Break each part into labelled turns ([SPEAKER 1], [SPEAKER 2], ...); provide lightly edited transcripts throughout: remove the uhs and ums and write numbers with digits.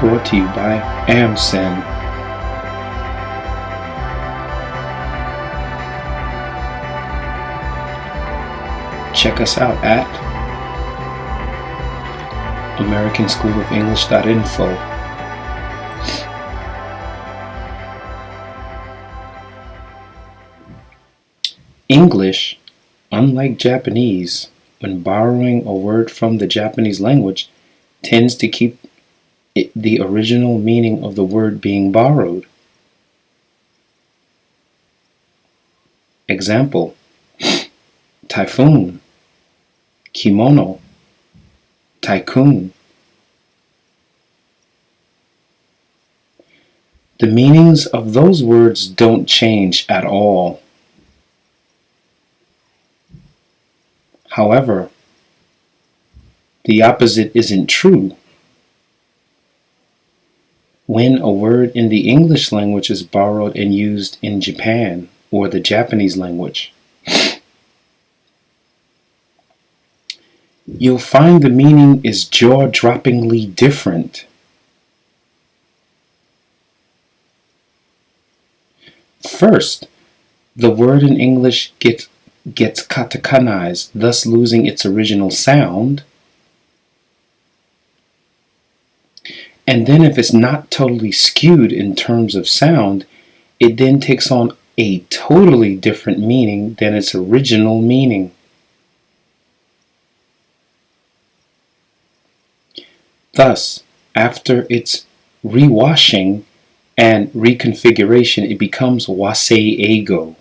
[SPEAKER 1] brought to you by AMSEN. Check us out at americanschooloфenglish.info. English, unlike Japanese, when borrowing a word from the Japanese language, tends to keep the original meaning of the word being borrowed. Example: typhoon, kimono, tycoon. The meanings of those words don't change at all. However, the opposite isn't true. When a word in the English language is borrowed and used in Japan or the Japanese language, you'll find the meaning is jaw-droppingly different. First, the word in English gets katakanized, thus losing its original sound. And then if it's not totally skewed in terms of sound, it then takes on a totally different meaning than its original meaning. Thus, after its rewashing and reconfiguration, it becomes WASEI-EIGO.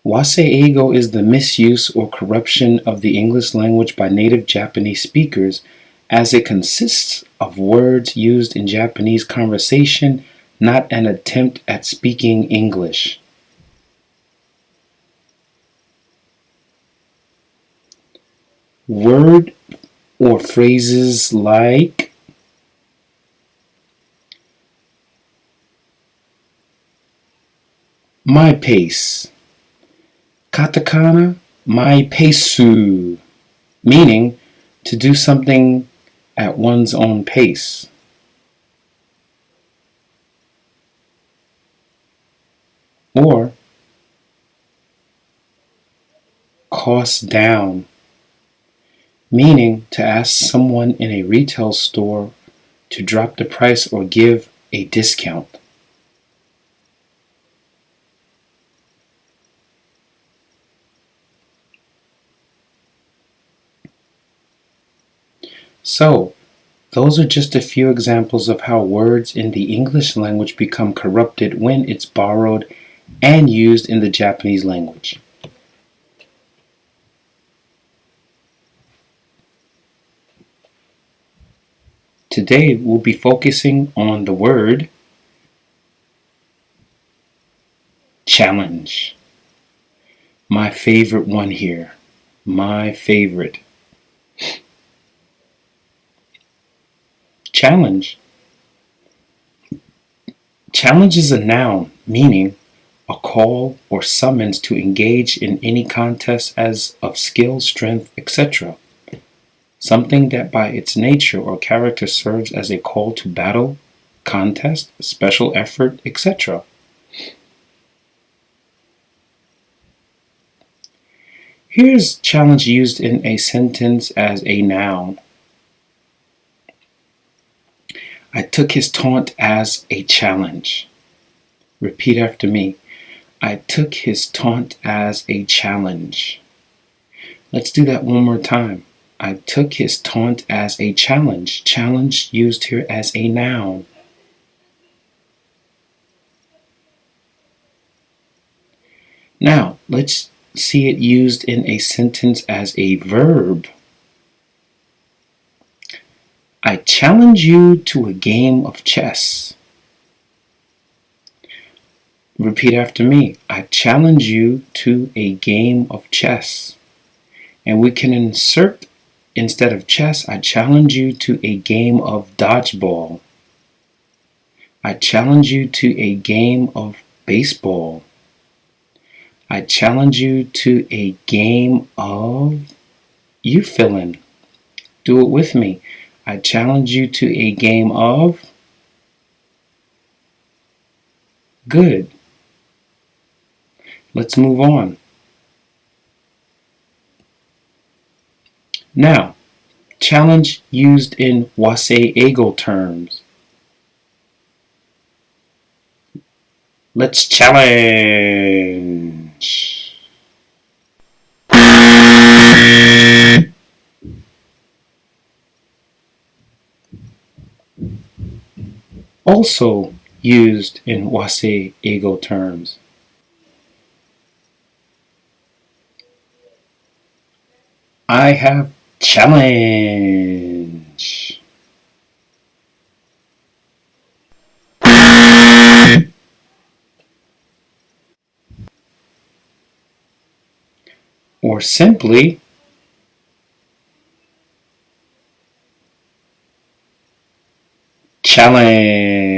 [SPEAKER 1] WASEI-EIGO is the misuse or corruption of the English language by native Japanese speakers, as it consists of words used in Japanese conversation, not an attempt at speaking English. Word or phrases like my pace, katakana mai pesu, meaning to do something at one's own pace. Or cost down, meaning to ask someone in a retail store to drop the price or give a discount. So, those are just a few examples of how words in the English language become corrupted when it's borrowed and used in the Japanese language. Today we'll be focusing on the word challenge. My favorite one here. My favorite. Challenge. Challenge is a noun, meaning a call or summons to engage in any contest as of skill, strength, etc. Something that by its nature or character serves as a call to battle, contest, special effort, etc. Here's challenge used in a sentence as a noun. I took his taunt as a challenge. Repeat after me. I took his taunt as a challenge. Let's do that one more time. I took his taunt as a challenge. Challenge used here as a noun. Now, let's see it used in a sentence as a verb. I challenge you to a game of chess. Repeat after me. I challenge you to a game of chess. And we can insert, instead of chess, I challenge you to a game of dodgeball. I challenge you to a game of baseball. I challenge you to a game of, you fill in. Do it with me. I challenge you to a game of... Good. Let's move on. Now, challenge used in WASEI-EIGO terms. Let's challenge. Also used in WASEI-EIGO terms. I have challenge. Or simply, challenge.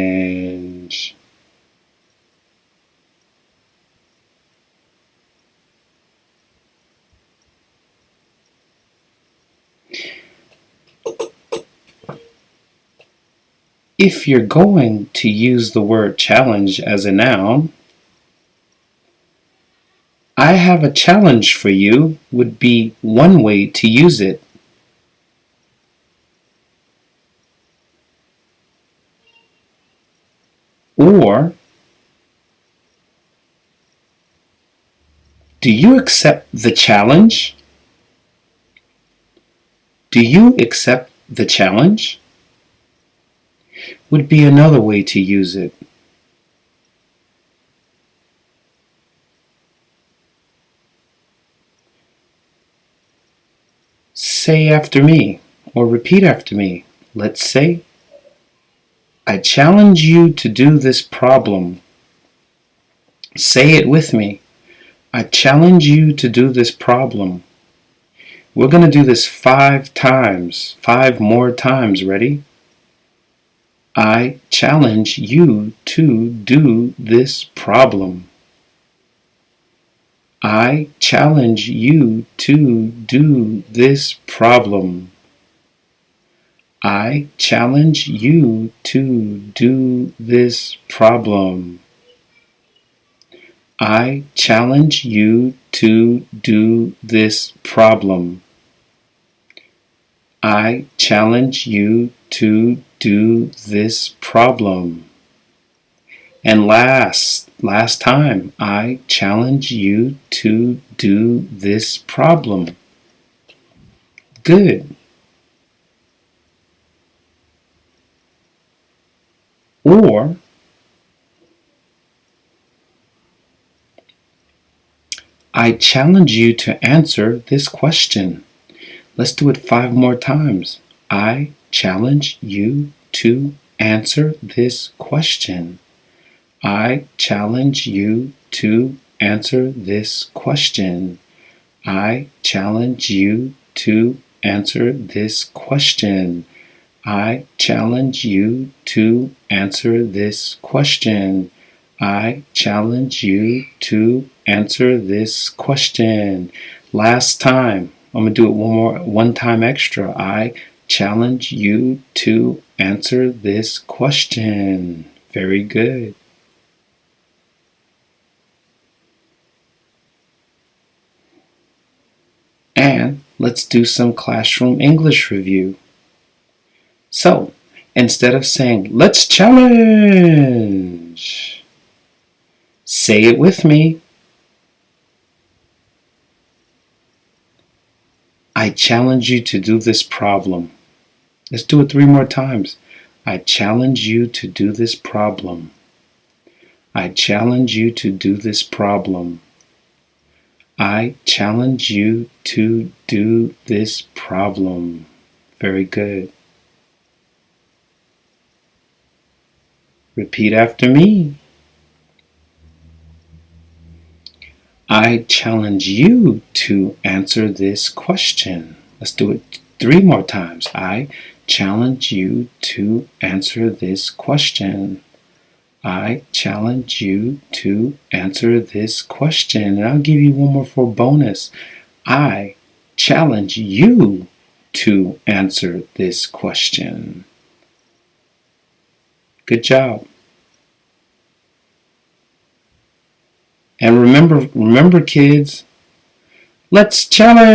[SPEAKER 1] If you're going to use the word challenge as a noun, I have a challenge for you would be one way to use it. Or, do you accept the challenge? Do you accept the challenge? Would be another way to use it. Say after me, or repeat after me. Let's say, I challenge you to do this problem. Say it with me. I challenge you to do this problem. We're going to do this 5 times. 5 more times. Ready? I challenge you to do this problem. I challenge you to do this problem. I challenge you to do this problem. I challenge you to do this problem. I challenge you to do this problem. And last time, I challenge you to do this problem. Good. Or, I challenge you to answer this question. Let's do it 5 more times. I challenge you to answer this question. I challenge you to answer this question. I challenge you to answer this question. I challenge you to answer this question. I challenge you to answer this question. Last time. I'm going to do it one time extra. I challenge you to answer this question. Very good. And let's do some classroom English review. So, instead of saying, let's challenge, say it with me. I challenge you to do this problem. Let's do it 3 more times. I challenge you to do this problem. I challenge you to do this problem. I challenge you to do this problem. Very good. Repeat after me. I challenge you to answer this question. Let's do it 3 more times. I challenge you to answer this question. I challenge you to answer this question. And I'll give you one more for bonus. I challenge you to answer this question. Good job. And remember kids, let's challenge!